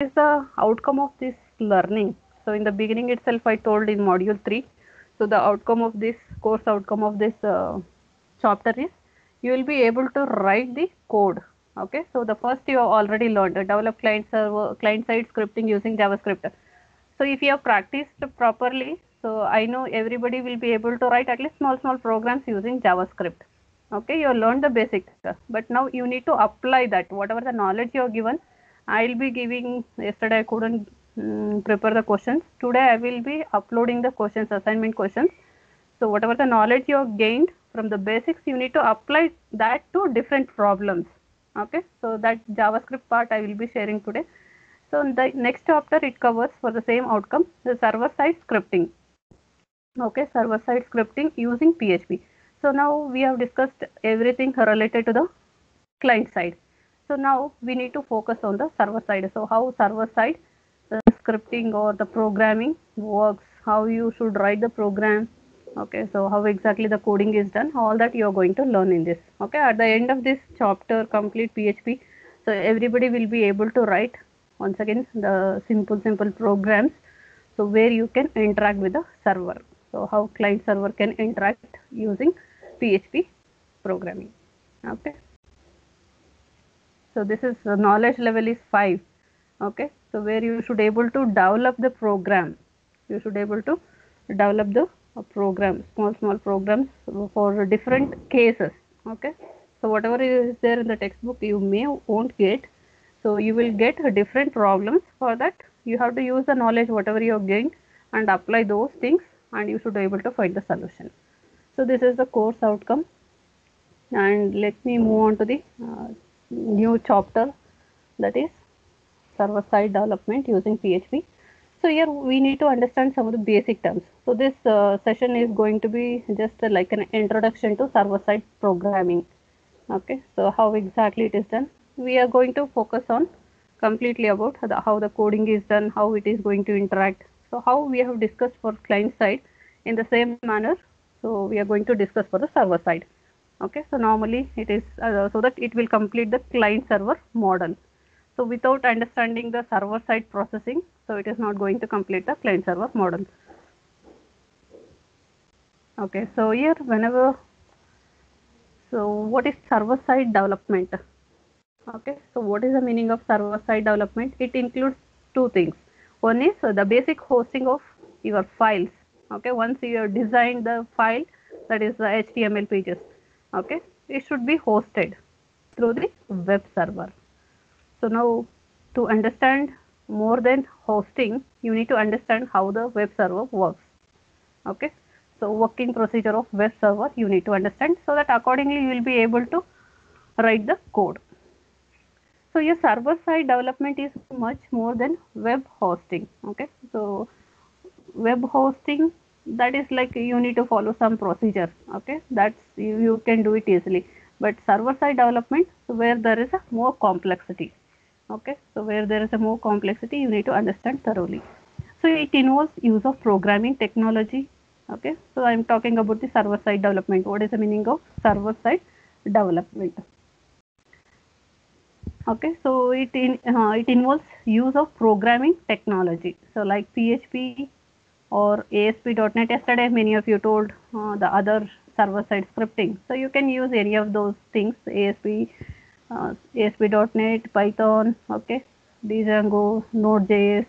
is the outcome of this learning? So in the beginning itself, I told in module 3. So the outcome of this course, outcome of this chapter is you will be able to write the code. Okay, so the first you have already learned develop client server, client side scripting using JavaScript. So if you have practiced properly, so I know everybody will be able to write at least small programs using JavaScript. Okay, you learned the basic, but now you need to apply that. Whatever the knowledge you have given, I'll be giving. Yesterday I couldn't prepare the questions. Today I will be uploading the questions, assignment questions. So whatever the knowledge you have gained from the basics, you need to apply that to different problems. Okay, so that JavaScript part I will be sharing today. So in the next chapter it covers for the same outcome the server side scripting. Okay, server side scripting using PHP. So now we have discussed everything related to the client side. So now we need to focus on the server side. So how server side the scripting or the programming works, how you should write the program. Okay, so how exactly the coding is done, all that you are going to learn in this. Okay, at the end of this chapter, complete PHP. So everybody will be able to write once again the simple programs. So where you can interact with the server. So how client server can interact using PHP programming. Okay. So this is the knowledge level is 5. Okay, so where you should able to develop the program, you should able to develop the program, small programs for different cases. Okay, so whatever is there in the textbook you may won't get, so you will get different problems. For that you have to use the knowledge whatever you have gained and apply those things, and you should be able to find the solution. So this is the course outcome, and let me move on to the new chapter, that is server side development using PHP. So here we need to understand some of the basic terms. So this session is going to be just like an introduction to server side programming. Okay, so how exactly it is done. We are going to focus on completely about how the coding is done, how it is going to interact. So how we have discussed for client side in the same manner. So we are going to discuss for the server side. Okay, so normally it is so that it will complete the client server model. So without understanding the server side processing, so it is not going to complete the client server model. Okay, so here whenever, so what is server side development? Okay, so what is the meaning of server side development? It includes two things. One is the basic hosting of your files. Okay, once you have designed the file, that is the HTML pages. Okay, it should be hosted through the web server. So now to understand more than hosting, you need to understand how the web server works. Okay, so working procedure of web server you need to understand, so that accordingly you will be able to write the code. So your server side development is much more than web hosting. Okay, so web hosting, that is like you need to follow some procedure. Okay, that's you can do it easily. But server side development, so where there is a more complexity. Okay, so where there is a more complexity you need to understand thoroughly. So it involves use of programming technology. Okay, so I'm talking about the server side development. What is the meaning of server side development? Okay, so it involves use of programming technology. So like PHP or ASP.NET. Yesterday, many of you told the other server side scripting. So you can use any of those things: ASP.NET, Python. Okay, Django, Node.js.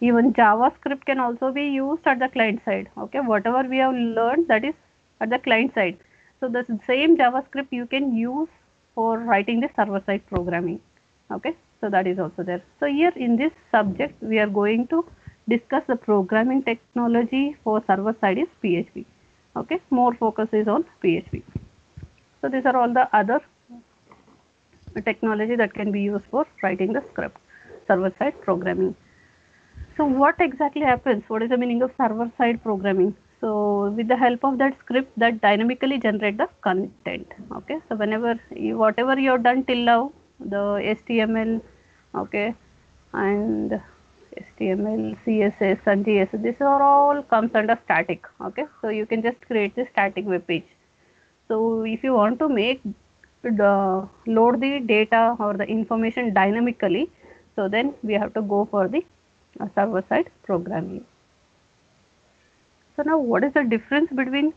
Even JavaScript can also be used at the client side. Okay, whatever we have learned, that is at the client side. So the same JavaScript you can use for writing the server side programming. Okay, so that is also there. So here in this subject we are going to discuss the programming technology for server side is PHP. Okay, more focus is on PHP. So these are all the other technology that can be used for writing the script, server side programming. So what exactly happens? What is the meaning of server side programming? So with the help of that script that dynamically generate the content. Okay, so whenever you, whatever you have done till now, the HTML, okay, and HTML, CSS and JS, these are all comes under static. Okay, so you can just create the static web page. So if you want to make the load the data or the information dynamically, So then we have to go for the server side programming. So now what is the difference between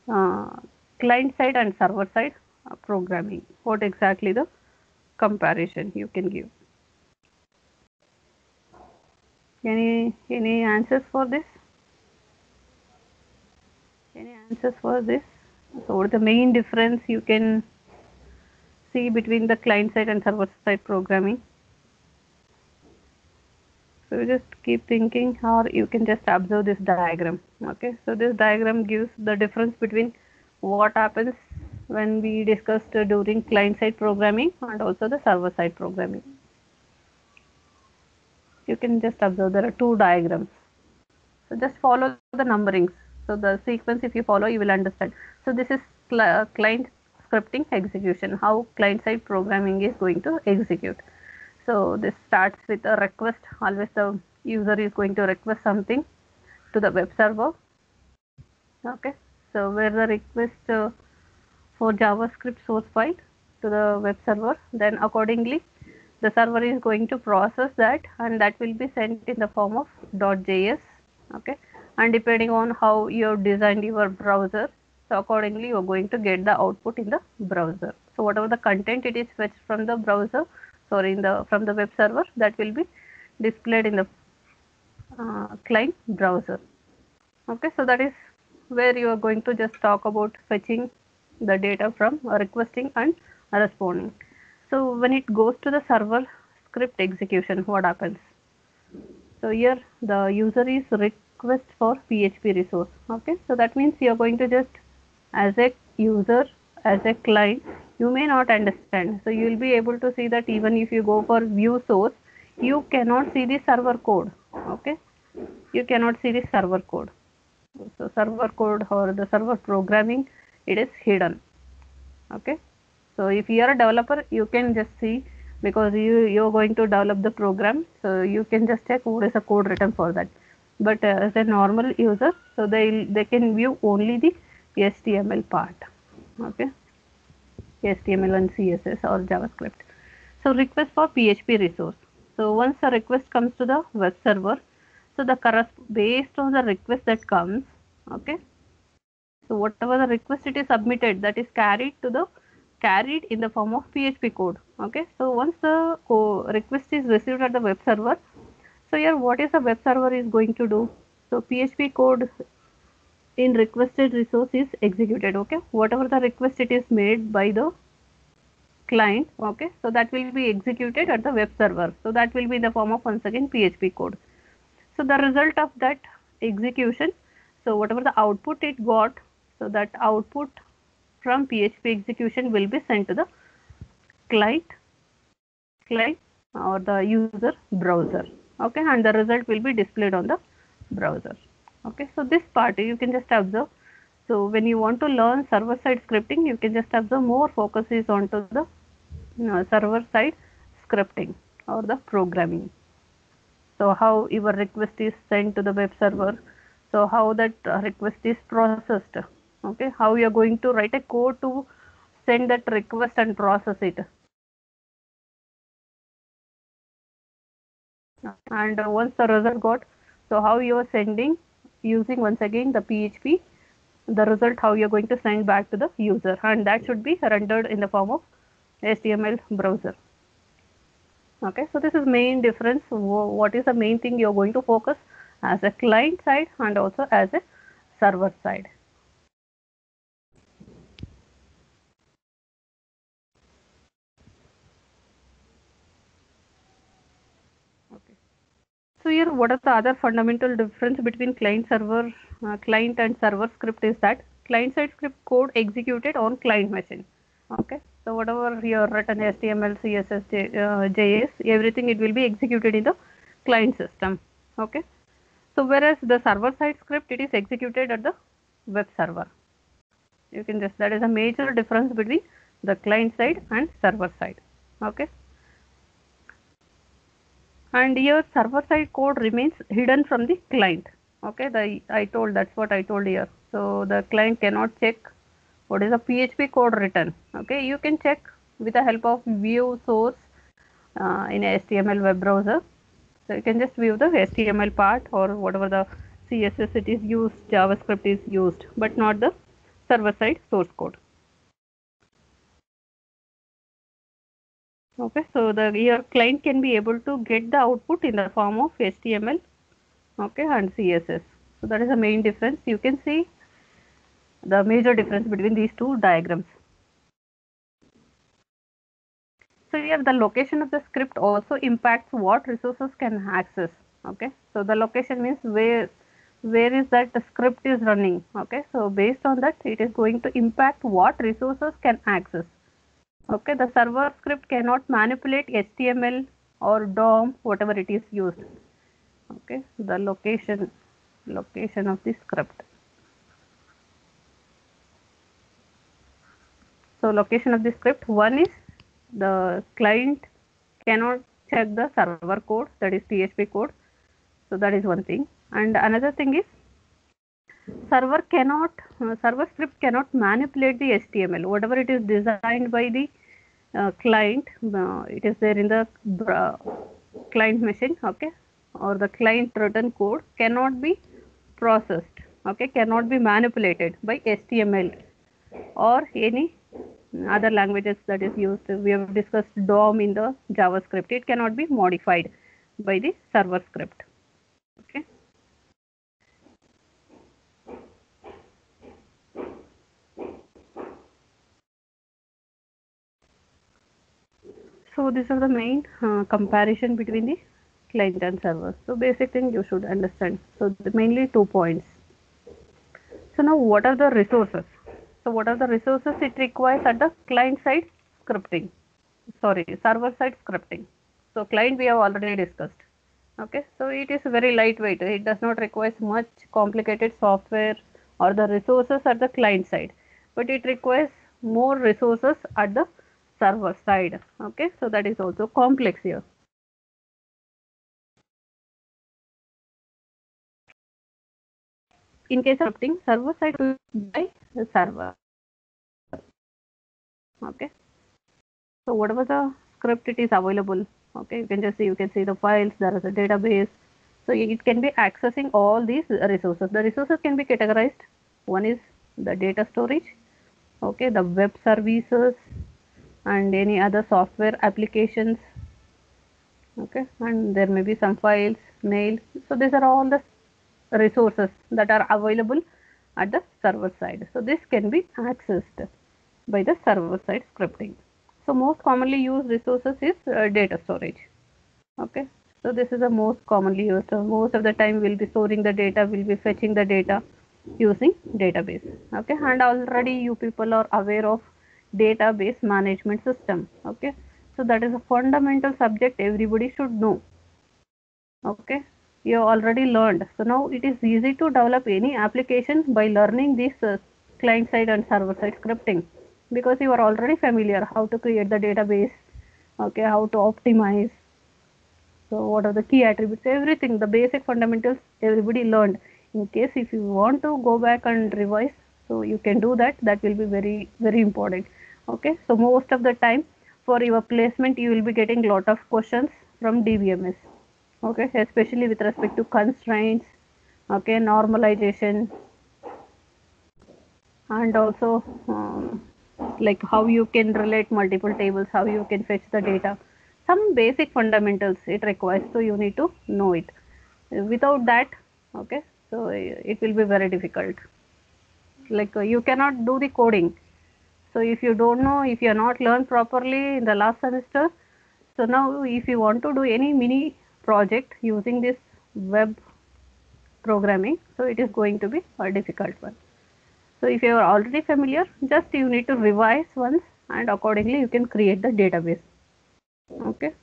client side and server side programming? What exactly the comparison you can give? Any answers for this? Any answers for this? So what is the main difference you can see between the client side and server side programming? So you just keep thinking, or you can just observe this diagram. Okay, so this diagram gives the difference between what happens when we discussed during client side programming and also the server side programming. You can just observe there are two diagrams. So just follow the numberings. So the sequence, if you follow, you will understand. So this is client scripting execution, how client side programming is going to execute. So this starts with a request. Always the user is going to request something to the web server. Okay. So where the request for JavaScript source file to the web server, then accordingly the server is going to process that, and that will be sent in the form of .js. Okay, and depending on how you have designed your browser, so accordingly you are going to get the output in the browser. So whatever the content it is fetched from the browser, sorry, from the web server, that will be displayed in the client browser. Okay, so that is where you are going to just talk about fetching the data from requesting and responding. So when it goes to the server script execution, what happens? So here the user is request for PHP resource. Okay, so that means you are going to just, as a user, as a client, you may not understand. So you will be able to see that even if you go for view source, you cannot see the server code. Okay, you cannot see the server code. So server code or the server programming, it is hidden. Okay, so if you are a developer, you can just see, because you're going to develop the program, so you can just check what is the code written for that. But as a normal user, so they can view only the HTML part. Okay, HTML and CSS or JavaScript. So request for PHP resource. So once a request comes to the web server, so the based on the request that comes, okay, so whatever the request it is submitted, that is carried in the form of PHP code. Okay, so once the request is received at the web server, so here what is the web server is going to do? So PHP code in requested resource is executed. Okay, whatever the request it is made by the client. Okay, so that will be executed at the web server. So that will be in the form of, once again, PHP code. So the result of that execution, so whatever the output it got, so that output from PHP execution will be sent to the client or the user browser. Okay, and the result will be displayed on the browser. Okay, so this part you can just observe. So when you want to learn server side scripting, you can just observe more focus is onto the server side scripting or the programming. So how your request is sent to the web server, so how that request is processed. Okay, how you are going to write a code to send that request and process it. And once the result got, so how you are sending using, once again, the PHP, the result how you are going to send back to the user, and that should be rendered in the form of HTML browser. Okay, so this is main difference. What is the main thing you are going to focus as a client side and also as a server side. Okay. So here, what are the other fundamental difference between client and server script is that client side script code executed on client machine. Okay, so whatever you have written HTML, CSS, JS, everything it will be executed in the client system. Okay, so whereas the server side script, it is executed at the web server. You can just, that is a major difference between the client side and server side. Okay, and here server side code remains hidden from the client. Okay, I told, that's what I told here. So the client cannot check what is the PHP code written. Okay, you can check with the help of view source in a HTML web browser. So you can just view the HTML part or whatever the CSS it is used, JavaScript is used, but not the server side source code. Okay, so your client can be able to get the output in the form of HTML, okay, and CSS. So that is the main difference. You can see the major difference between these two diagrams. So here the location of the script also impacts what resources can access. Okay, so the location means where is that the script is running. Okay, so based on that it is going to impact what resources can access. Okay, the server script cannot manipulate HTML or DOM, whatever it is used. Okay, the location of the script. So location of the script, one is the client cannot check the server code, that is PHP code. So that is one thing. And another thing is server script cannot manipulate the HTML, whatever it is designed by the client, it is there in the client machine, okay, or the client written code cannot be processed, okay, cannot be manipulated by HTML or any other languages that is used. We have discussed DOM in the JavaScript. It cannot be modified by the server script. Okay. So these are the main comparison between the client and server. So basic thing you should understand. So mainly 2 points. So now what are the resources? So what are the resources it requires at the client side scripting? Sorry, server side scripting. So client we have already discussed. Okay, so it is very lightweight. It does not require much complicated software or the resources at the client side, but it requires more resources at the server side. Okay, so that is also complex here. In case of scripting, server side by the server. Okay, so whatever the script it is available, okay, you can see the files, there is a database, so it can be accessing all these resources. The resources can be categorized. One is the data storage, okay, the web services and any other software applications, okay, and there may be some files, mail. So these are all the resources that are available at the server side. So this can be accessed by the server side scripting. So most commonly used resources is data storage. Okay, so this is the most commonly used. So most of the time we'll be storing the data, we'll be fetching the data using database. Okay, and already you people are aware of database management system. Okay, so that is a fundamental subject everybody should know. Okay, you have already learned. So now it is easy to develop any application by learning this client side and server side scripting, because you are already familiar how to create the database, okay, how to optimize. So what are the key attributes, everything, the basic fundamentals everybody learned. In case if you want to go back and revise, so you can do that. That will be very, very important. Okay, so most of the time for your placement you will be getting lot of questions from DBMS. Okay, especially with respect to constraints, okay, normalization, and also like how you can relate multiple tables, how you can fetch the data, some basic fundamentals it requires, so you need to know it. Without that, okay, so it will be very difficult. Like you cannot do the coding. So if you don't know, if you are not learned properly in the last semester, so now if you want to do any mini project using this web programming, so it is going to be a difficult one. So if you are already familiar, just you need to revise once and accordingly you can create the database. Okay.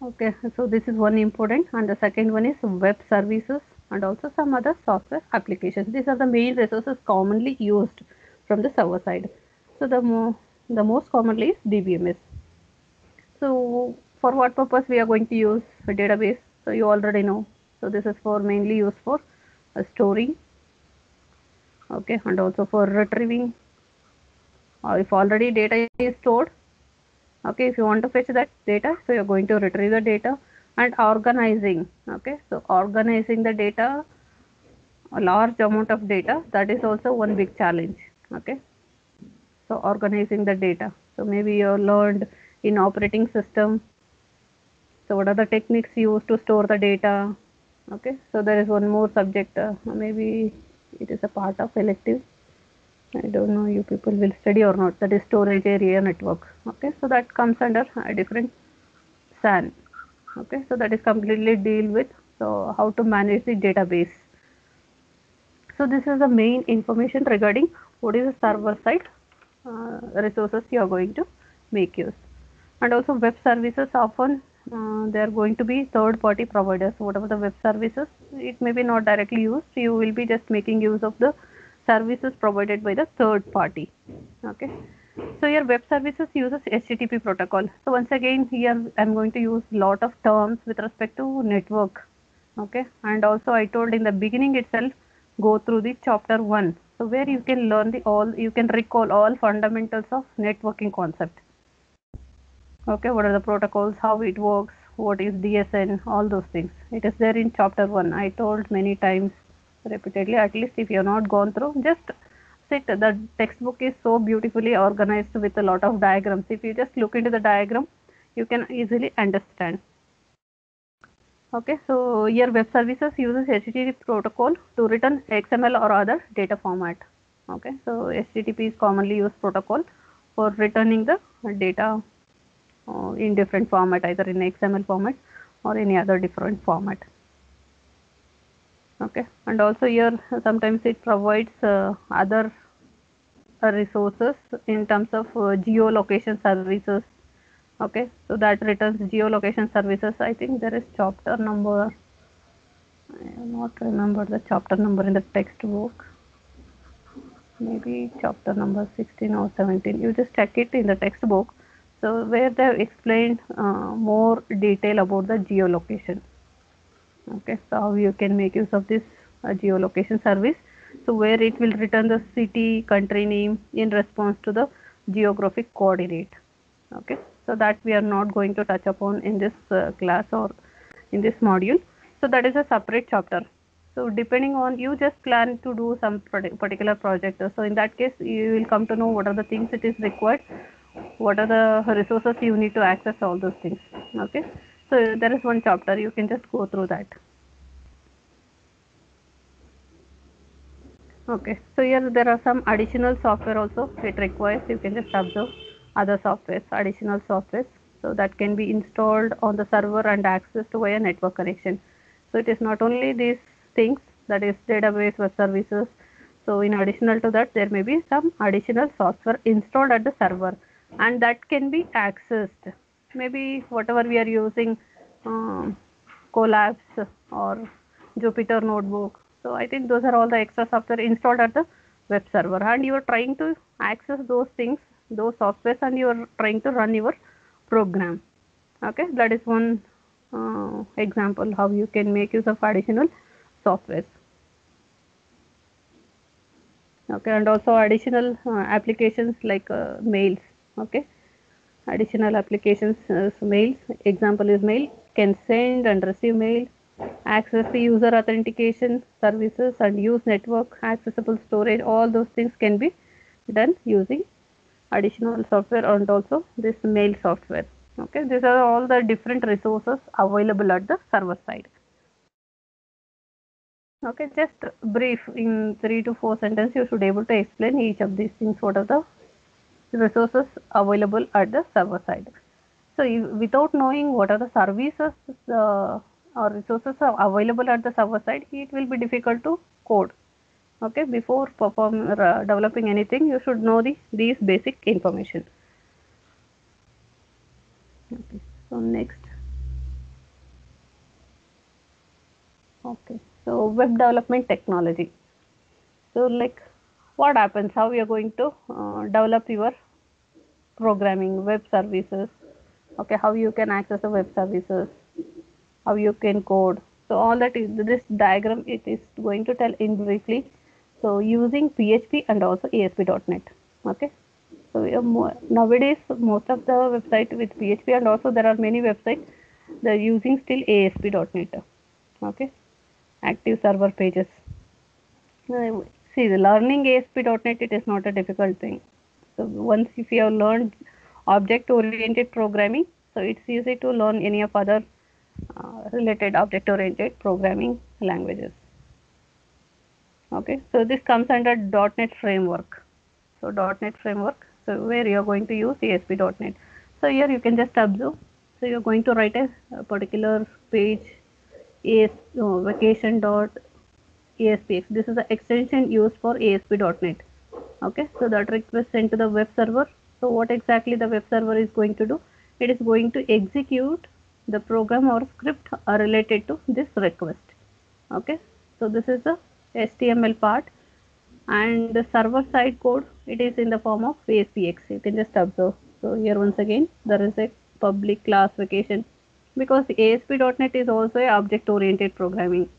Okay, so this is one important, and the second one is web services and also some other software applications. These are the main resources commonly used from the server side. So the most commonly is DBMS. So for what purpose we are going to use a database? So you already know. So this is for mainly used for storing, okay, and also for retrieving. If already data is stored, Okay, if you want to fetch that data, so you're going to retrieve the data. And organizing, okay, so organizing the data, a large amount of data, that is also one big challenge. Okay, so organizing the data, so maybe you learned in operating system, so what are the techniques used to store the data. Okay, so there is one more subject, maybe it is a part of elective, I don't know you people will study or not, that is storage area network. Okay, so that comes under a different SAN. Okay, so that is completely deal with so how to manage the database. So this is the main information regarding what is the server side resources you are going to make use. And also web services, often they are going to be third party providers. Whatever the web services, it may be not directly used, you will be just making use of the services provided by the third party. Okay, so your web services uses HTTP protocol. So once again here I'm going to use lot of terms with respect to network. Okay, and also I told in the beginning itself, go through the chapter 1, so where you can learn the all, you can recall all fundamentals of networking concept. Okay, what are the protocols, how it works, what is DSN, all those things, it is there in chapter 1. I told many times repeatedly, at least if you have not gone through, just sit, the textbook is so beautifully organized with a lot of diagrams. If you just look into the diagram, you can easily understand. Okay, so your web services uses HTTP protocol to return XML or other data format. Okay, so HTTP is commonly used protocol for returning the data in different format, either in XML format or any other different format. Okay, and also here sometimes it provides other resources in terms of geolocation services. Okay, so that returns geolocation services. I think there is chapter number, I do not remember the chapter number in the textbook, maybe chapter number 16 or 17. You just check it in the textbook. So where they have explained more detail about the geolocation. Okay, so how you can make use of this geolocation service. So where it will return the city, country name in response to the geographic coordinate. Okay, so that we are not going to touch upon in this class or in this module. So that is a separate chapter. So depending on, you just plan to do some particular project. So in that case, you will come to know what are the things it is required, what are the resources you need to access, all those things. Okay, so there is one chapter, you can just go through that. Okay, so here there are some additional software also it requires. You can just observe other softwares, additional softwares, so that can be installed on the server and accessed via network connection. So it is not only these things, that is database, web services. So in additional to that, there may be some additional software installed at the server, and that can be accessed. Maybe whatever we are using, Collabs or Jupyter Notebook. So I think those are all the extra software installed at the web server, and you are trying to access those things, those softwares, and you are trying to run your program. Okay, that is one example how you can make use of additional softwares. Okay, and also additional applications like mails. Okay, additional applications, mails, example is mail, can send and receive mail, access the user authentication services and use network accessible storage, all those things can be done using additional software and also this mail software. Okay, these are all the different resources available at the server side. Okay, just brief in 3 to 4 sentences, you should able to explain each of these things, what are the resources available at the server side. So without knowing what are the services or resources are available at the server side, it will be difficult to code. Okay, before developing anything, you should know these basic information. Okay, so next. Okay, so web development technology. So like what happens, how you are going to develop your programming, web services. Okay, how you can access the web services, how you can code. So all that is this diagram, it is going to tell in briefly. So using PHP and also ASP.NET. Okay, So nowadays most of the website with PHP, and also there are many websites they're using still ASP.NET. Okay, active server pages. See, the learning ASP.NET, it is not a difficult thing. So once if you have learned object-oriented programming, so it's easy to learn any of other related object-oriented programming languages. Okay, so this comes under .NET framework. So .NET framework, so where you are going to use ASP.NET. So here you can just observe. So you are going to write a particular page, vacation.aspx. This is the extension used for ASP.NET. Okay, so that request sent to the web server. So what exactly the web server is going to do? It is going to execute the program or script related to this request. Okay, so this is the HTML part, and the server side code, it is in the form of ASPX. You can just observe. So here once again there is a public class vacation, because ASP.NET is also a object oriented programming.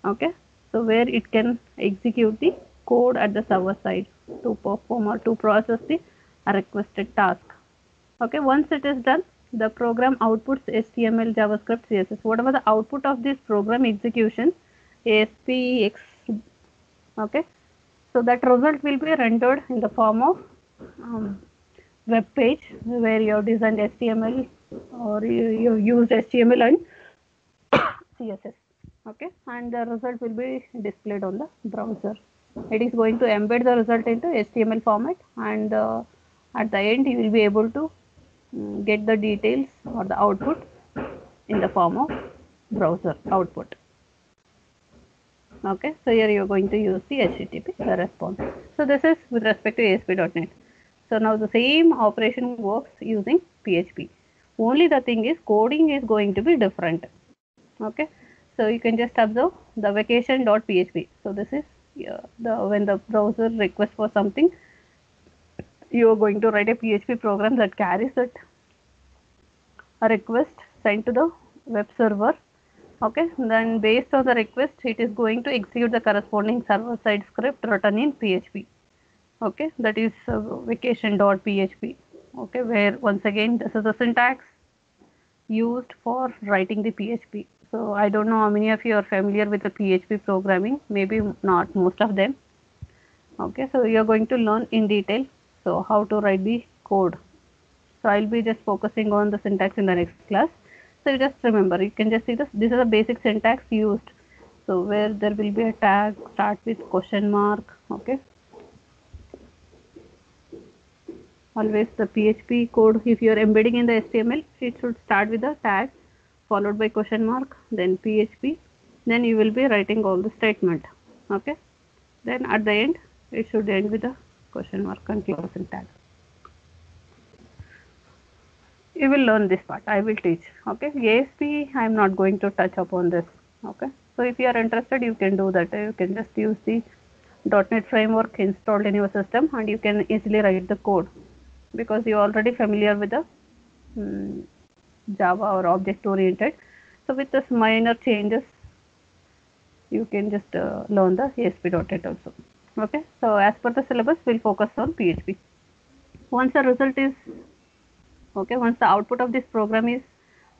Okay, so where it can execute the code at the server side to perform or to process the requested task. Okay, once it is done, the program outputs HTML, JavaScript, CSS, whatever the output of this program execution, ASPX. Okay, so that result will be rendered in the form of web page where you have designed HTML, or you used HTML and CSS. Okay, and the result will be displayed on the browser. It is going to embed the result into HTML format, and at the end you will be able to get the details or the output in the form of browser output. Okay, so here you are going to use the HTTP, the response. So this is with respect to ASP.NET. So now the same operation works using PHP. Only the thing is coding is going to be different. Okay, so you can just observe the vacation.php. So this is when the browser requests for something, you are going to write a PHP program that carries that request sent to the web server. Okay, then based on the request, it is going to execute the corresponding server side script written in PHP. Okay, that is vacation.php. Okay, where once again this is the syntax used for writing the PHP. So I don't know how many of you are familiar with the PHP programming, maybe not most of them. Okay, so you are going to learn in detail so how to write the code. So I'll be just focusing on the syntax in the next class. So you just remember, you can just see this is a basic syntax used. So where there will be a tag start with question mark. Okay, always the PHP code, if you are embedding in the HTML, it should start with a tag followed by question mark, then PHP, then you will be writing all the statement. Okay, then at the end it should end with a question mark and closing tag. You will learn this part, I will teach. Okay, ASP I am not going to touch upon this. Okay, so if you are interested, you can do that. You can just use the .NET framework installed in your system, and you can easily write the code because you are already familiar with the Java or object oriented. So with this minor changes, you can just learn the ASP.NET also. Okay, so as per the syllabus, we'll focus on PHP. Once the result is okay, once the output of this program is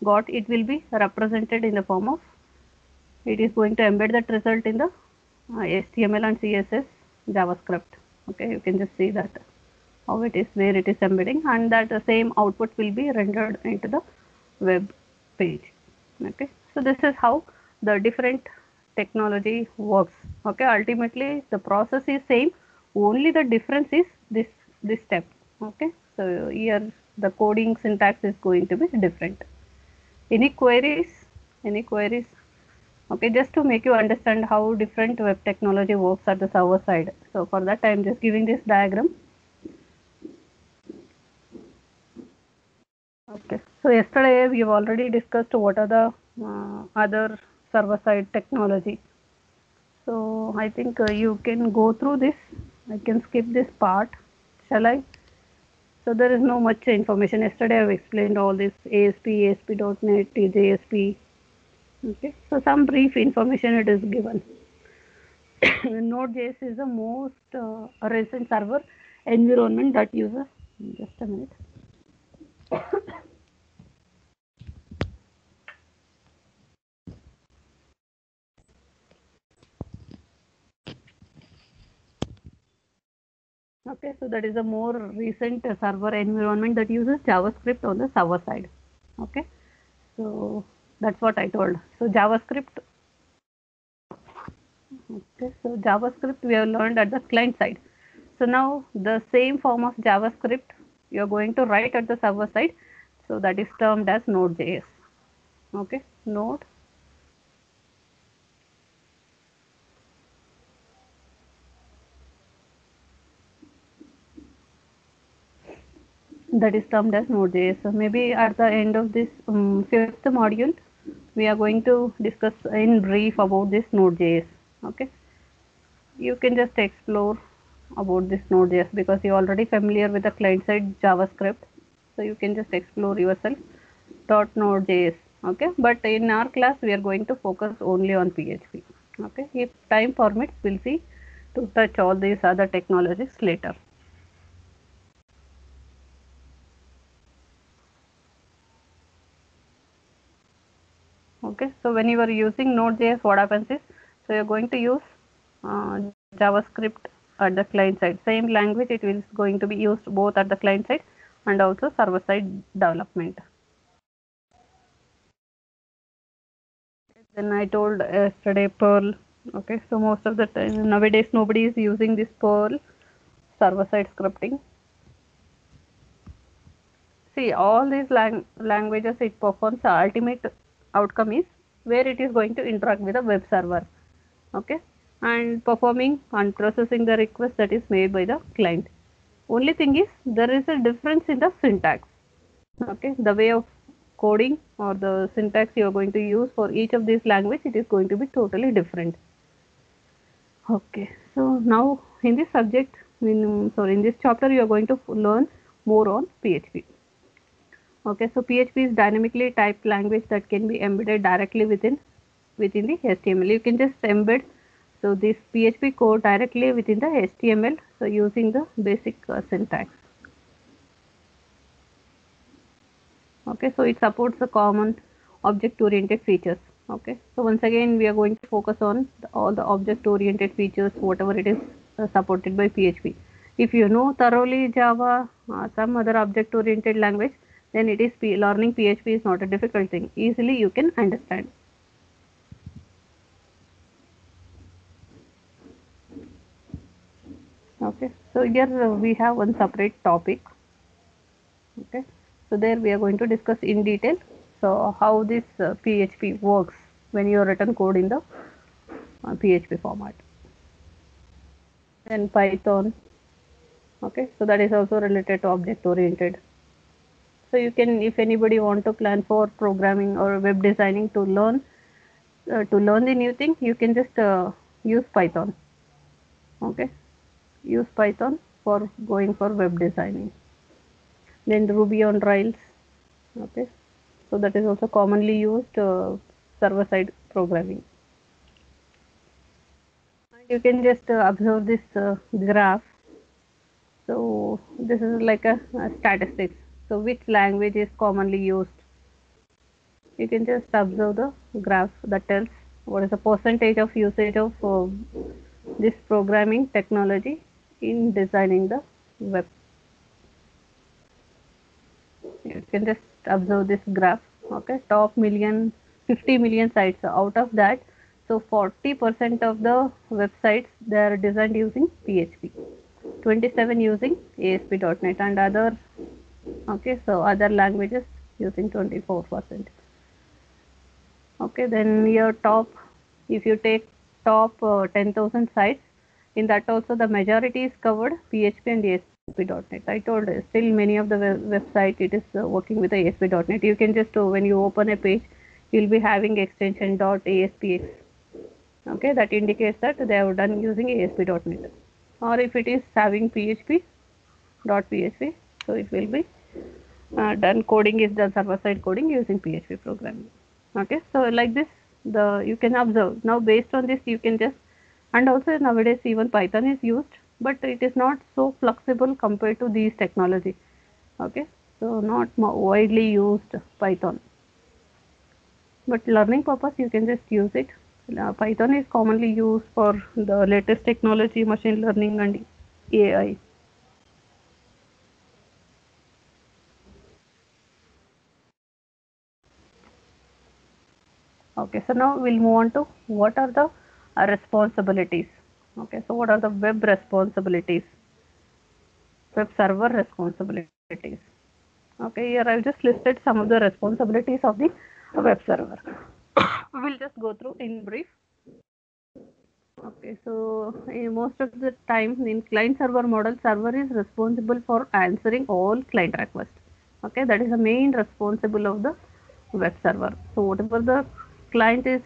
got, it will be represented in the form of, it is going to embed that result in the HTML and CSS JavaScript. Okay, you can just see that how it is, where it is embedding, and that the same output will be rendered into the web page. Okay, so this is how the different technology works. Okay, ultimately the process is same, only the difference is this step. Okay, so here the coding syntax is going to be different. Any queries? Any queries? Okay, just to make you understand how different web technology works at the server side. So for that I am just giving this diagram. Okay, so yesterday we have already discussed what are the other server side technology. So I think you can go through this. I can skip this part. Shall I? So there is no much information. Yesterday I have explained all this ASP, ASP.NET, TJSP. Okay, so some brief information it is given. Node.js is the most recent server environment that uses Just a minute. Okay, so that is a more recent server environment that uses JavaScript on the server side. Okay, so that's what I told. So JavaScript. Okay, so JavaScript we have learned at the client side. So now the same form of JavaScript you are going to write at the server side. So that is termed as Node.js. Okay, Node. That is termed as Node.js. So maybe at the end of this fifth module, we are going to discuss in brief about this Node.js. Okay, you can just explore about this Node.js because you're already familiar with the client side JavaScript. So you can just explore yourself .node.js. Okay, but in our class we are going to focus only on PHP. Okay, if time permits, we'll see to touch all these other technologies later. Okay, so when you are using Node.js, what happens is, so you're going to use uh, JavaScript at the client side. Same language, it is going to be used both at the client side and also server side development. Then I told yesterday Perl. Okay, so most of the time nowadays nobody is using this Perl server side scripting. See, all these languages it performs the ultimate outcome is where it is going to interact with a web server. Okay, and performing and processing the request that is made by the client. Only thing is there is a difference in the syntax. Okay, the way of coding or the syntax you are going to use for each of these language, it is going to be totally different. Okay, so now in this subject, in this chapter, you are going to learn more on PHP. Okay, so PHP is dynamically typed language that can be embedded directly within the HTML. You can just embed so this PHP code directly within the HTML. So using the basic syntax. Okay, so it supports the common object-oriented features. Okay, so once again we are going to focus on all the object-oriented features, whatever it is supported by PHP. If you know thoroughly Java, some other object-oriented language, then it is learning PHP is not a difficult thing. Easily you can understand. Okay, so here we have one separate topic. Okay, so there we are going to discuss in detail. So how this PHP works when you written code in the PHP format. And Python. Okay, so that is also related to object oriented. So you can, if anybody want to plan for programming or web designing to learn the new thing, you can just use Python. Okay, use Python for going for web designing. Then Ruby on Rails. Okay, so that is also commonly used server side programming. And you can just observe this graph. So this is like a statistics. So which language is commonly used? You can just observe the graph that tells what is the percentage of usage of this programming technology in designing the web. You can just observe this graph. Okay, top 50 million sites. Out of that, so 40% of the websites they are designed using PHP, 27 using ASP.NET, and other. Okay, so other languages using 24%. Okay, then your top, if you take top 10,000 sites, in that also the majority is covered PHP and ASP.NET. I told still many of the website it is working with the ASP.NET. You can just when you open a page, you'll be having extension .aspx. Okay, that indicates that they have done using ASP.NET. Or if it is having PHP, so it will be done coding is done server side coding using PHP programming. Okay, so like this you can observe. Now based on this you can just, and also nowadays even Python is used, but it is not so flexible compared to these technology. Okay, so not widely used Python, but learning purpose you can just use it. Python is commonly used for the latest technology, machine learning and AI. Okay, so now we'll move on to what are the responsibilities. Okay, so what are the web responsibilities, web server responsibilities. Okay, here I've just listed some of the responsibilities of the web server. We'll just go through in brief. Okay, so most of the time in client server model, server is responsible for answering all client requests. Okay, that is the main responsible of the web server. So whatever the client is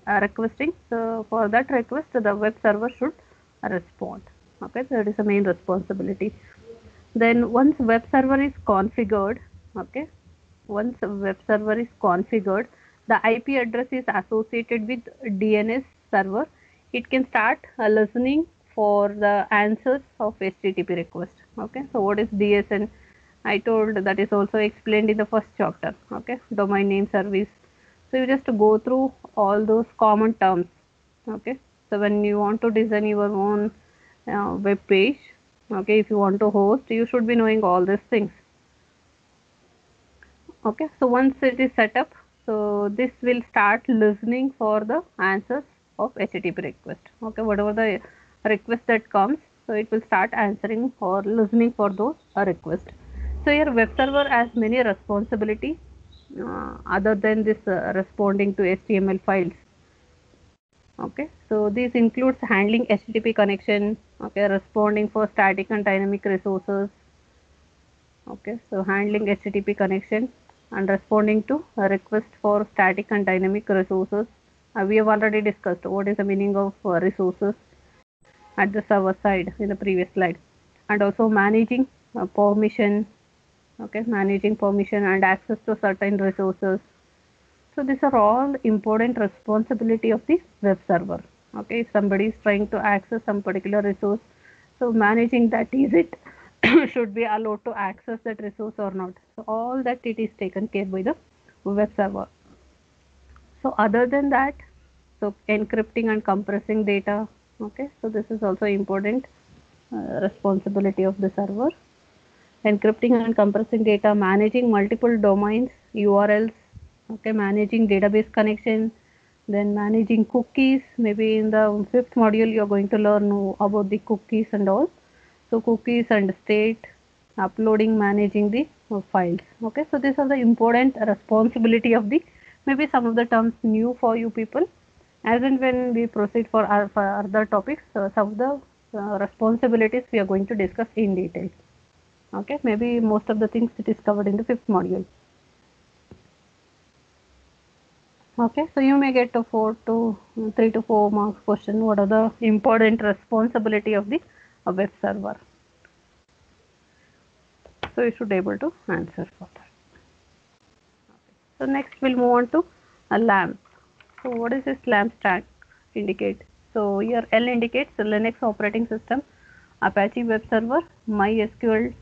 requesting, so for that request, the web server should respond. Okay, so that is the main responsibility. Then once web server is configured, okay, once a web server is configured, the IP address is associated with DNS server. It can start listening for the answers of HTTP request. Okay, so what is DSN? I told that is also explained in the first chapter. Okay, domain name service. So you just go through all those common terms. Okay, so when you want to design your own web page, okay, if you want to host, you should be knowing all these things. Okay, so once it is set up, so this will start listening for the answers of HTTP request. Okay, whatever the request that comes, so it will start answering or listening for those requests. So your web server has many responsibility other than this responding to HTML files. Okay, so this includes handling HTTP connection, okay, responding for static and dynamic resources. Okay, so handling HTTP connection and responding to a request for static and dynamic resources. We have already discussed what is the meaning of resources at the server side in the previous slide, and also managing permission. Okay, managing permission and access to certain resources. So these are all important responsibility of the web server. Okay, if somebody is trying to access some particular resource, so managing that, is it should be allowed to access that resource or not. So all that it is taken care by the web server. So other than that, so encrypting and compressing data. Okay, so this is also important responsibility of the server. Encrypting and compressing data, managing multiple domains, URLs, okay, managing database connection, then managing cookies. Maybe in the fifth module you are going to learn about the cookies and all. So cookies and state, uploading, managing the files. Okay, so these are the important responsibility of the, maybe some of the terms new for you people. As and when we proceed for other topics, some of the responsibilities we are going to discuss in detail. Okay, maybe most of the things it is covered in the fifth module. Okay, so you may get a 3 to 4 marks question. What are the important responsibility of the web server? So you should be able to answer for that. So next we'll move on to a LAMP. So what is this LAMP stack indicate? So here L indicates the Linux operating system, Apache web server, MySQL,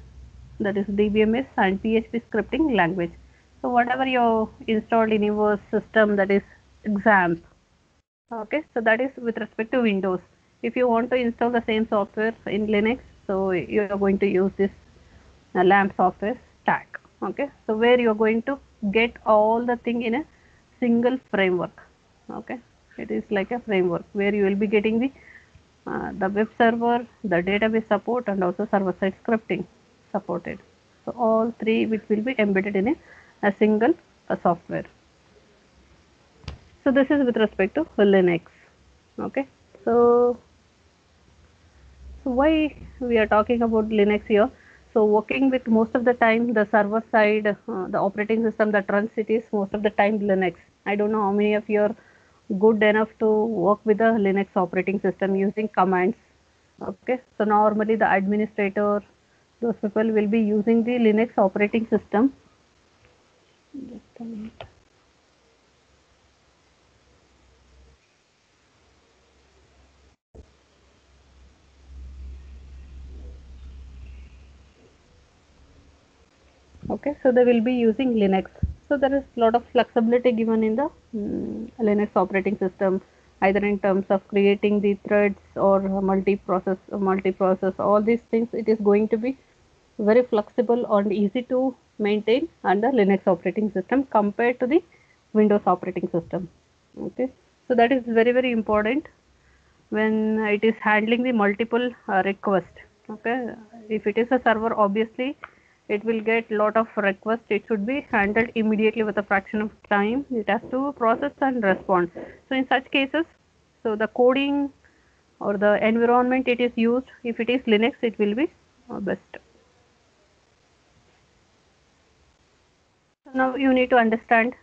that is DBMS, and PHP scripting language. So whatever you installed in your system, that is XAMPP. Okay, so that is with respect to Windows. If you want to install the same software in Linux, so you are going to use this LAMP software stack. Okay, so where you are going to get all the thing in a single framework. Okay, it is like a framework where you will be getting the web server, the database support, and also server side scripting supported. So all three which will be embedded in a single software. So this is with respect to Linux. Okay, so why we are talking about Linux here? So working with most of the time the server side, the operating system that runs it is most of the time Linux. I don't know how many of you are good enough to work with the Linux operating system using commands. Okay, so normally the administrator, those people will be using the Linux operating system. Just a minute. Okay, so they will be using Linux. So there is a lot of flexibility given in the Linux operating system, either in terms of creating the threads or multi-process, all these things. It is going to be very flexible and easy to maintain under Linux operating system compared to the Windows operating system. Okay, so that is very, very important when it is handling the multiple request. Okay, if it is a server, obviously it will get lot of requests. It should be handled immediately with a fraction of time. It has to process and respond. So in such cases, so the coding or the environment it is used, if it is Linux, it will be best. So now you need to understand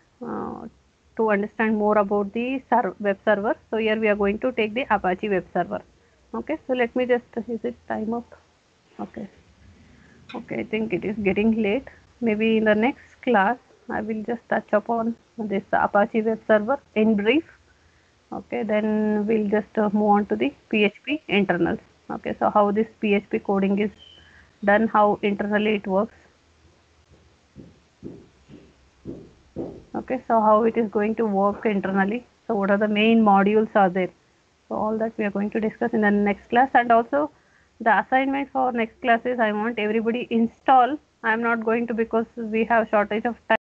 more about the web server. So here we are going to take the Apache web server. Okay, so let me just, is it time up? Okay. Okay, I think it is getting late. Maybe in the next class, I will just touch upon this Apache web server in brief. Okay, then we'll just move on to the PHP internals. Okay, so how this PHP coding is done, how internally it works. Okay, so how it is going to work internally. So what are the main modules are there? So all that we are going to discuss in the next class. And also the assignment for next class is I want everybody install. I am not going to, because we have shortage of time.